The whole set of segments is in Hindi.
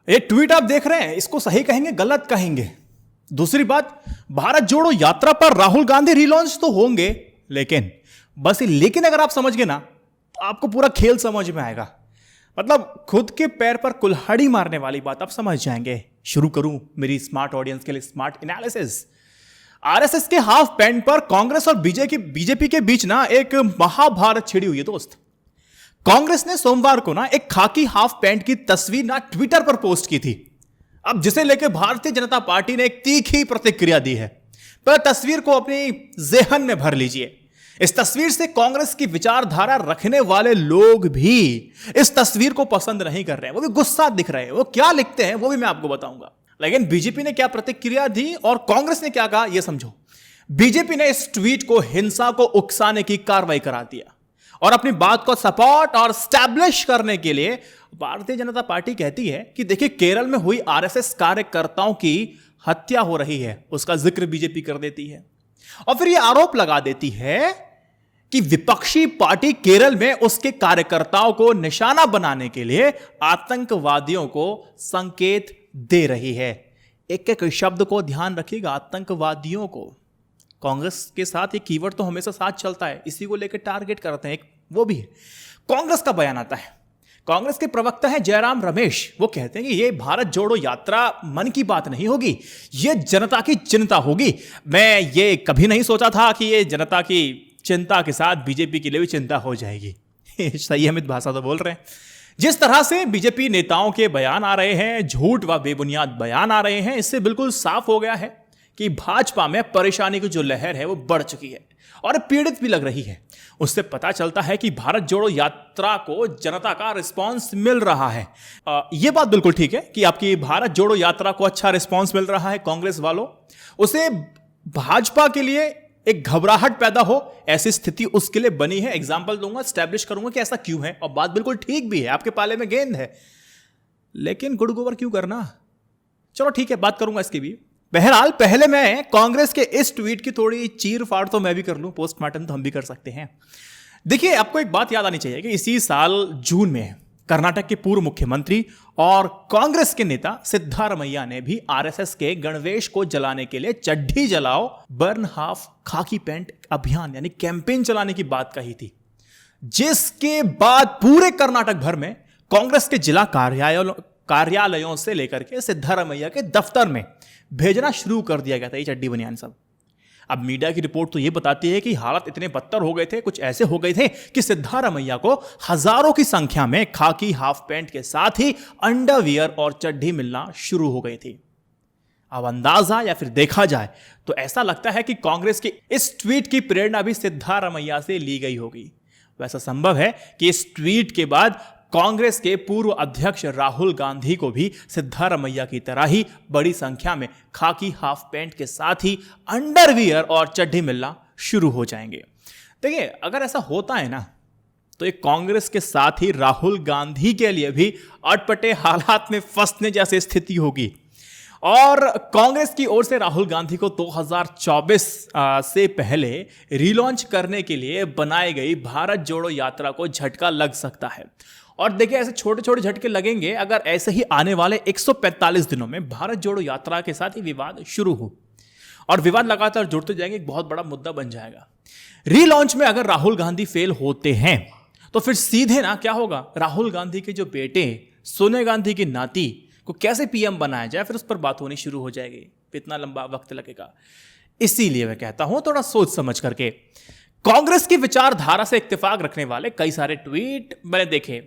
ये ट्वीट आप देख रहे हैं, इसको सही कहेंगे गलत कहेंगे। दूसरी बात, भारत जोड़ो यात्रा पर राहुल गांधी रीलॉन्च तो होंगे, लेकिन अगर आप समझ गए ना तो आपको पूरा खेल समझ में आएगा। मतलब खुद के पैर पर कुल्हाड़ी मारने वाली बात आप समझ जाएंगे। शुरू करूं मेरी स्मार्ट ऑडियंस के लिए स्मार्ट एनालिसिस। आरएसएस के हाफ पैंट पर कांग्रेस और बीजेपी के बीच ना एक महाभारत छिड़ी हुई है दोस्त। कांग्रेस ने सोमवार को ना एक खाकी हाफ पैंट की तस्वीर ना ट्विटर पर पोस्ट की थी। अब जिसे लेकर भारतीय जनता पार्टी ने एक तीखी प्रतिक्रिया दी है, पर तस्वीर को अपनी जेहन में भर लीजिए। इस तस्वीर से कांग्रेस की विचारधारा रखने वाले लोग भी इस तस्वीर को पसंद नहीं कर रहे हैं, वो भी गुस्सा दिख रहे हैं। वो क्या लिखते हैं वो भी मैं आपको बताऊंगा। लेकिन बीजेपी ने क्या प्रतिक्रिया दी और कांग्रेस ने क्या कहा, यह समझो। बीजेपी ने इस ट्वीट को हिंसा को उकसाने की कार्रवाई करार दिया और अपनी बात को सपोर्ट और स्टैब्लिश करने के लिए भारतीय जनता पार्टी कहती है कि देखिए, केरल में हुई आरएसएस कार्यकर्ताओं की हत्या हो रही है, उसका जिक्र बीजेपी कर देती है और फिर यह आरोप लगा देती है कि विपक्षी पार्टी केरल में उसके कार्यकर्ताओं को निशाना बनाने के लिए आतंकवादियों को संकेत दे रही है। एक एक शब्द को ध्यान रखिएगा, आतंकवादियों को। कांग्रेस के साथ ये कीवर्ड तो हमेशा साथ चलता है, इसी को लेकर टारगेट करते हैं। वो भी है। कांग्रेस का बयान आता है, कांग्रेस के प्रवक्ता हैं जयराम रमेश। वो कहते हैं कि ये भारत जोड़ो यात्रा मन की बात नहीं होगी, ये जनता की चिंता होगी। मैं ये कभी नहीं सोचा था कि ये जनता की चिंता के साथ बीजेपी के लिए भी चिंता हो जाएगी। संयमित भाषा तो बोल रहे हैं। जिस तरह से बीजेपी नेताओं के बयान आ रहे हैं, झूठ व बेबुनियाद बयान आ रहे हैं, इससे बिल्कुल साफ हो गया है कि भाजपा में परेशानी की जो लहर है वो बढ़ चुकी है और पीड़ित भी लग रही है। उससे पता चलता है कि भारत जोड़ो यात्रा को जनता का रिस्पांस मिल रहा है। यह बात बिल्कुल ठीक है कि आपकी भारत जोड़ो यात्रा को अच्छा रिस्पांस मिल रहा है कांग्रेस वालों। उसे भाजपा के लिए एक घबराहट पैदा हो, ऐसी स्थिति उसके लिए बनी है। एग्जाम्पल दूंगा, स्टैब्लिश करूंगा कि ऐसा क्यों है और बात बिल्कुल ठीक भी है, आपके पाले में गेंद है। लेकिन गुड़ गोबर क्यों करना? चलो ठीक है, बात करूंगा इसकी भी। बहरहाल पहले मैं कांग्रेस के इस ट्वीट की थोड़ी चीर फाड़ तो मैं भी कर लूं, पोस्टमार्टम तो हम भी कर सकते हैं। देखिए, आपको एक बात याद आनी चाहिए कि इसी साल जून में कर्नाटक के पूर्व मुख्यमंत्री और कांग्रेस के नेता सिद्धारमैया ने भी आरएसएस के गणवेश को जलाने के लिए चड्ढी जलाओ बर्न हाफ खाकी पैंट अभियान यानी कैंपेन चलाने की बात कही थी, जिसके बाद पूरे कर्नाटक भर में कांग्रेस के जिला कार्यालयों से लेकर के सिद्धारमैया के दफ्तर में भेजना शुरू कर दिया गया था ये चड्डी बनियान सब। अब मीडिया की रिपोर्ट तो यह बताती है कि हालत इतने बदतर हो गए थे, कुछ ऐसे हो गए थे कि सिद्धारमैया को हजारों की संख्या में खाकी हाफ पैंट के साथ ही अंडरवियर और चड्डी मिलना शुरू हो गई थी। अब अंदाजा या फिर देखा जाए तो ऐसा लगता है कि कांग्रेस की इस ट्वीट की प्रेरणा भी सिद्धारमैया से ली गई होगी। वैसा संभव है कि इस ट्वीट के बाद कांग्रेस के पूर्व अध्यक्ष राहुल गांधी को भी सिद्धारमैया की तरह ही बड़ी संख्या में खाकी हाफ पैंट के साथ ही अंडरवियर और चड्डी मिलना शुरू हो जाएंगे। देखिए, अगर ऐसा होता है ना तो एक कांग्रेस के साथ ही राहुल गांधी के लिए भी अटपटे हालात में फंसने जैसी स्थिति होगी और कांग्रेस की ओर से राहुल गांधी को 2024 से पहले रीलॉन्च करने के लिए बनाई गई भारत जोड़ो यात्रा को झटका लग सकता है। और देखिए, ऐसे छोटे छोटे झटके लगेंगे अगर ऐसे ही आने वाले 145 दिनों में भारत जोड़ो यात्रा के साथ ही विवाद शुरू हो और विवाद लगातार जुड़ते जाएंगे, एक बहुत बड़ा मुद्दा बन जाएगा। रीलॉन्च में अगर राहुल गांधी फेल होते हैं तो फिर सीधे ना क्या होगा, राहुल गांधी के जो बेटे सोनिया गांधी की नाती को कैसे पीएम बनाया जाए, फिर उस पर बात होनी शुरू हो जाएगी। इतना लंबा वक्त लगेगा। इसीलिए मैं कहता हूं थोड़ा सोच समझ करके। कांग्रेस की विचारधारा से इत्तेफाक रखने वाले कई सारे ट्वीट मैंने देखे।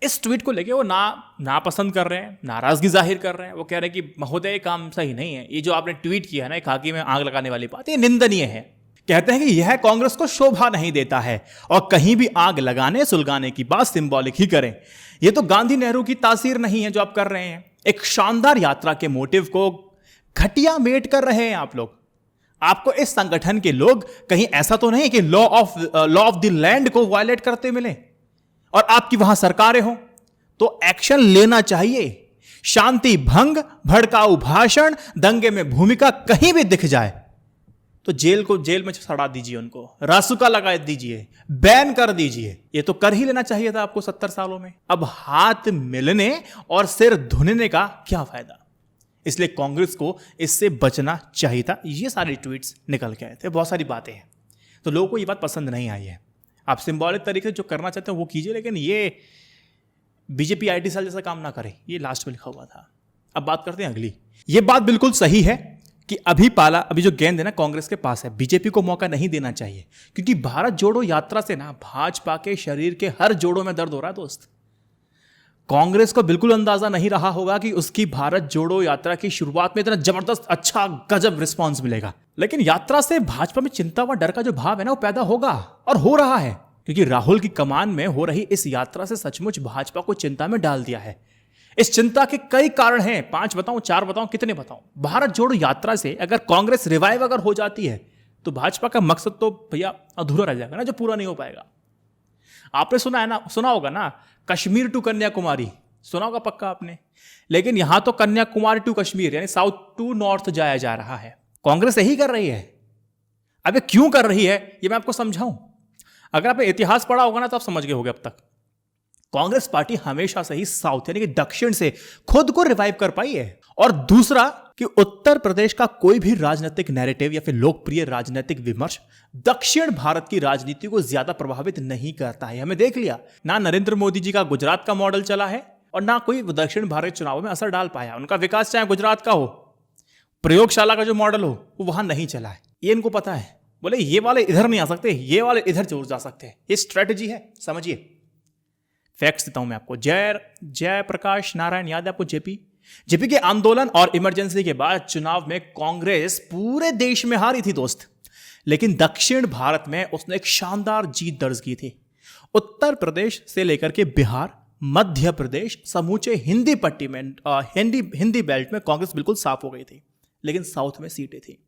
इस ट्वीट को लेके वो ना पसंद कर रहे हैं, नाराजगी जाहिर कर रहे हैं। वो कह रहे हैं कि महोदय काम सही नहीं है, ये जो आपने ट्वीट किया है ना खाकी में आग लगाने वाली बात, ये निंदनीय है। कहते हैं कि यह कांग्रेस को शोभा नहीं देता है और कहीं भी आग लगाने सुलगाने की बात सिंबॉलिक ही करें। यह तो गांधी नेहरू की तासीर नहीं है जो आप कर रहे हैं। एक शानदार यात्रा के मोटिव को घटिया मेट कर रहे हैं आप लोग। आपको इस संगठन के लोग कहीं ऐसा तो नहीं कि लॉ ऑफ द लैंड को वायलेट करते मिले और आपकी वहां सरकारें हो तो एक्शन लेना चाहिए। शांति भंग, भड़काऊ भाषण, दंगे में भूमिका कहीं भी दिख जाए तो जेल में सड़ा दीजिए, उनको रासुका लगा दीजिए, बैन कर दीजिए। ये तो कर ही लेना चाहिए था आपको 70 सालों में। अब हाथ मिलने और सिर धुनने का क्या फायदा? इसलिए कांग्रेस को इससे बचना चाहिए था। ये सारे ट्वीट्स निकल के आए थे, बहुत सारी बातें हैं, तो लोगों को ये बात पसंद नहीं आई है। आप सिंबॉलिक तरीके से जो करना चाहते हैं वो कीजिए, लेकिन ये बीजेपी आईटी सेल जैसा काम ना करे। ये लास्ट में लिखा हुआ था। अब बात करते हैं अगली। ये बात बिल्कुल सही है कि अभी जो गेंद है ना कांग्रेस के पास है, बीजेपी को मौका नहीं देना चाहिए, क्योंकि भारत जोड़ो यात्रा से ना भाजपा के शरीर के हर जोड़ों में दर्द हो रहा है दोस्त। कांग्रेस को बिल्कुल अंदाजा नहीं रहा होगा कि उसकी भारत जोड़ो यात्रा की शुरुआत में इतना जबरदस्त अच्छा गजब रिस्पांस मिलेगा, लेकिन यात्रा से भाजपा में चिंता व डर का जो भाव है ना वो पैदा होगा, और हो रहा है, क्योंकि राहुल की कमान में हो रही इस यात्रा से सचमुच भाजपा को चिंता में डाल दिया है। इस चिंता के कई कारण हैं, 5 बताऊं, 4 बताऊं, कितने बताऊं? भारत जोड़ो यात्रा से अगर कांग्रेस रिवाइव अगर हो जाती है तो भाजपा का मकसद तो भैया अधूरा रह जाएगा ना, जो पूरा नहीं हो पाएगा। आपने सुना होगा ना, कश्मीर टू कन्याकुमारी, सुना होगा पक्का आपने, लेकिन यहां तो कन्याकुमारी टू कश्मीर यानी साउथ टू नॉर्थ जाया जा रहा है। कांग्रेस यही कर रही है। अब क्यों कर रही है ये मैं आपको समझाऊं। अगर आपने इतिहास पढ़ा होगा ना तो आप समझ गए होंगे अब तक। कांग्रेस पार्टी हमेशा से ही साउथ यानी कि दक्षिण से खुद को रिवाइव कर पाई है। और दूसरा कि उत्तर प्रदेश का कोई भी राजनीतिक नैरेटिव या फिर लोकप्रिय राजनीतिक विमर्श दक्षिण भारत की राजनीति को ज्यादा प्रभावित नहीं करता है। हमें देख लिया ना, नरेंद्र मोदी जी का गुजरात का मॉडल चला है और ना कोई दक्षिण भारत चुनाव में असर डाल पाया। उनका विकास चाहे गुजरात का हो, प्रयोगशाला का जो मॉडल हो वो वहां नहीं चला है। ये इनको पता है। बोले ये वाले इधर नहीं आ सकते, ये वाले इधर जरूर जा सकते हैं। ये स्ट्रेटजी है, समझिए। फैक्ट्स देता हूं मैं आपको। जय प्रकाश नारायण याद है आपको? जेपी के आंदोलन और इमरजेंसी के बाद चुनाव में कांग्रेस पूरे देश में हारी थी दोस्त, लेकिन दक्षिण भारत में उसने एक शानदार जीत दर्ज की थी। उत्तर प्रदेश से लेकर के बिहार, मध्य प्रदेश, समूचे हिंदी पट्टी में हिंदी बेल्ट में कांग्रेस बिल्कुल साफ हो गई थी, लेकिन साउथ में सीटें थी।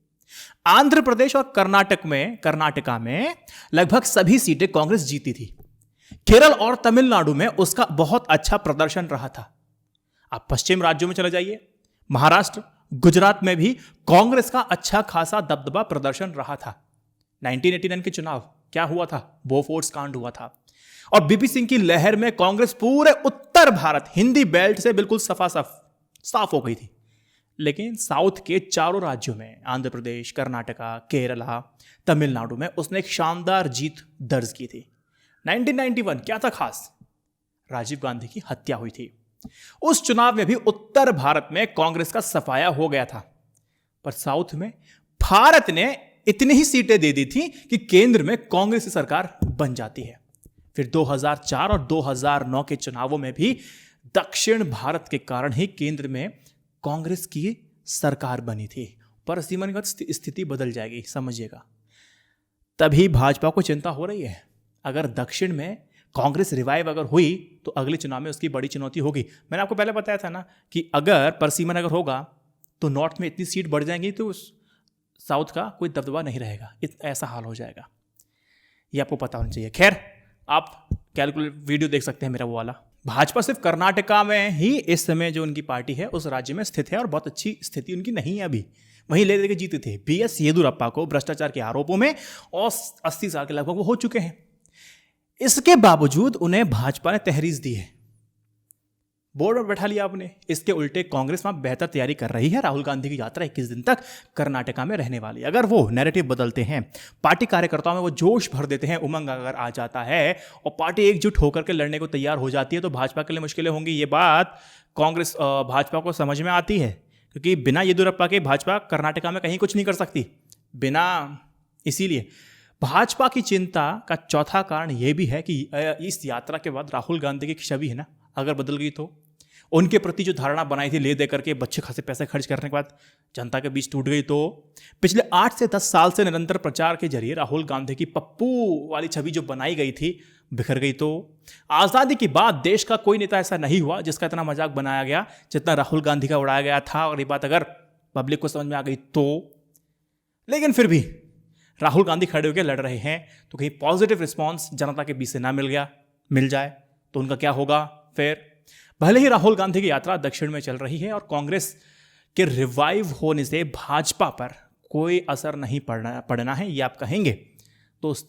आंध्र प्रदेश और कर्नाटका में लगभग सभी सीटें कांग्रेस जीती थी। केरल और तमिलनाडु में उसका बहुत अच्छा प्रदर्शन रहा था। आप पश्चिम राज्यों में चले जाइए, महाराष्ट्र, गुजरात में भी कांग्रेस का अच्छा खासा दबदबा प्रदर्शन रहा था। 1989 के चुनाव क्या हुआ था? बोफोर्स कांड हुआ था। और बीपी सिंह की लहर में कांग्रेस पूरे उत्तर भारत हिंदी बेल्ट से बिल्कुल साफ हो गई थी। लेकिन साउथ के चारों राज्यों में, आंध्र प्रदेश, कर्नाटका, केरला, तमिलनाडु में उसने एक शानदार जीत दर्ज की थी। 1991 क्या था खास? राजीव गांधी की हत्या हुई थी। उस चुनाव में भी उत्तर भारत में कांग्रेस का सफाया हो गया था, पर साउथ में भारत ने इतनी ही सीटें दे दी थी कि केंद्र में कांग्रेस की सरकार बन जाती है। फिर 2004 और 2009 के चुनावों में भी दक्षिण भारत के कारण ही केंद्र में कांग्रेस की सरकार बनी थी। पर सीमांकन स्थिति बदल जाएगी, समझिएगा। तभी भाजपा को चिंता हो रही है। अगर दक्षिण में कांग्रेस रिवाइव अगर हुई तो अगले चुनाव में उसकी बड़ी चुनौती होगी। मैंने आपको पहले बताया था ना कि अगर परसीमन अगर होगा तो नॉर्थ में इतनी सीट बढ़ जाएंगी तो साउथ का कोई दबदबा नहीं रहेगा। ऐसा हाल हो जाएगा, ये आपको पता होना चाहिए। खैर, आप कैलकुलेट वीडियो देख सकते हैं मेरा वो वाला। भाजपा सिर्फ कर्नाटका में ही इस समय जो उनकी पार्टी है उस राज्य में स्थित है और बहुत अच्छी स्थिति उनकी नहीं है अभी। वहीं ले लेके जीते थे। बीएस येदियुरप्पा को भ्रष्टाचार के आरोपों में और 80 साल के लगभग वो हो चुके हैं। इसके बावजूद उन्हें भाजपा ने तहरीर दी है, बोर्ड में बैठा लिया आपने। इसके उल्टे कांग्रेस वहां बेहतर तैयारी कर रही है। राहुल गांधी की यात्रा 21 दिन तक कर्नाटका में रहने वाली। अगर वो नैरेटिव बदलते हैं, पार्टी कार्यकर्ताओं में वो जोश भर देते हैं, उमंग अगर आ जाता है और पार्टी एकजुट होकर के लड़ने को तैयार हो जाती है तो भाजपा के लिए मुश्किलें होंगी। ये बात कांग्रेस भाजपा को समझ में आती है, क्योंकि बिना येदियुरप्पा के भाजपा कर्नाटका में कहीं कुछ नहीं कर सकती। इसीलिए भाजपा की चिंता का चौथा कारण यह भी है कि इस यात्रा के बाद राहुल गांधी की छवि है ना, अगर बदल गई तो उनके प्रति जो धारणा बनाई थी ले दे करके बच्चे खासे पैसे खर्च करने के बाद जनता के बीच टूट गई। तो पिछले 8 से 10 साल से निरंतर प्रचार के जरिए राहुल गांधी की पप्पू वाली छवि जो बनाई गई थी बिखर गई। तो आज़ादी के बाद देश का कोई नेता ऐसा नहीं हुआ जिसका इतना मजाक बनाया गया जितना राहुल गांधी का उड़ाया गया था। और ये बात अगर पब्लिक को समझ में आ गई तो, लेकिन फिर भी राहुल गांधी खड़े होकर लड़ रहे हैं तो कहीं पॉजिटिव रिस्पॉन्स जनता के बीच से ना मिल जाए तो उनका क्या होगा फिर। भले ही राहुल गांधी की यात्रा दक्षिण में चल रही है और कांग्रेस के रिवाइव होने से भाजपा पर कोई असर नहीं पड़ना है ये आप कहेंगे। दोस्त,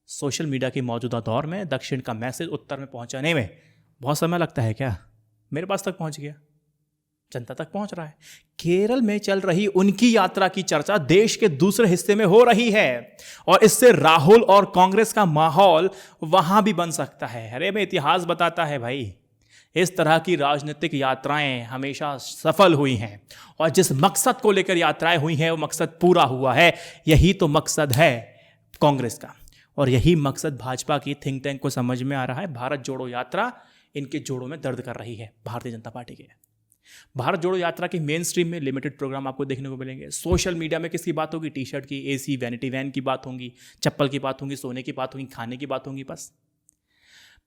सोशल मीडिया के मौजूदा दौर में दक्षिण का मैसेज उत्तर में पहुंचाने में बहुत समय लगता है क्या? मेरे पास तक पहुंच गया, जनता तक पहुंच रहा है। केरल में चल रही उनकी यात्रा की चर्चा देश के दूसरे हिस्से में हो रही है और इससे राहुल और कांग्रेस का माहौल वहां भी बन सकता है। अरे मैं इतिहास बताता है भाई, इस तरह की राजनीतिक यात्राएं हमेशा सफल हुई हैं और जिस मकसद को लेकर यात्राएं हुई हैं वो मकसद पूरा हुआ है। यही तो मकसद है कांग्रेस का और यही मकसद भाजपा की थिंक टैंक को समझ में आ रहा है। भारत जोड़ो यात्रा इनके जोड़ों में दर्द कर रही है भारतीय जनता पार्टी के। भारत जोड़ो यात्रा के मेन स्ट्रीम में लिमिटेड प्रोग्राम आपको देखने को मिलेंगे। सोशल मीडिया में किसकी बात होगी? टी शर्ट की, एसी, वैनिटी वैन की बात होगी, चप्पल की बात होगी, सोने की बात होगी, खाने की बात होगी।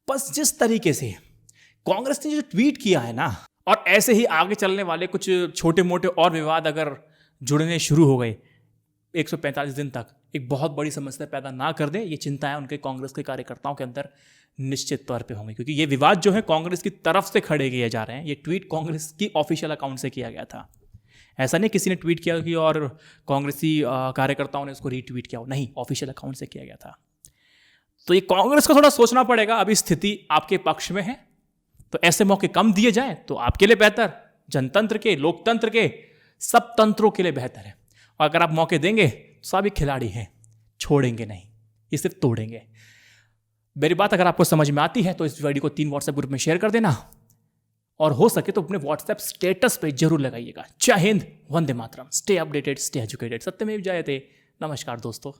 बस जिस तरीके से कांग्रेस ने जो ट्वीट किया है ना, और ऐसे ही आगे चलने वाले कुछ छोटे मोटे और विवाद अगर जुड़ने शुरू हो गए 145 दिन तक, एक बहुत बड़ी समस्या पैदा ना कर दे, ये चिंताएं उनके कांग्रेस के कार्यकर्ताओं के अंदर निश्चित तौर पे होंगी। क्योंकि ये विवाद जो है कांग्रेस की तरफ से खड़े किए जा रहे हैं। ये ट्वीट कांग्रेस की ऑफिशियल अकाउंट से किया गया था। ऐसा नहीं किसी ने ट्वीट किया कि और कांग्रेसी कार्यकर्ताओं ने उसको रीट्वीट किया हो, नहीं, ऑफिशियल अकाउंट से किया गया था। तो ये कांग्रेस को थोड़ा सोचना पड़ेगा। अभी स्थिति आपके पक्ष में है तो ऐसे मौके कम दिए जाएं तो आपके लिए बेहतर, जनतंत्र के, लोकतंत्र के, सब तंत्रों के लिए बेहतर है। और अगर आप मौके देंगे तो सभी खिलाड़ी हैं, छोड़ेंगे नहीं, ये सिर्फ तोड़ेंगे। मेरी बात अगर आपको समझ में आती है तो इस वीडियो को 3 व्हाट्सएप ग्रुप में शेयर कर देना और हो सके तो अपने व्हाट्सएप स्टेटस पे जरूर लगाइएगा। जय Hind, Vande Mataram, stay updated, stay educated, सत्यमेव जयते। नमस्कार दोस्तों।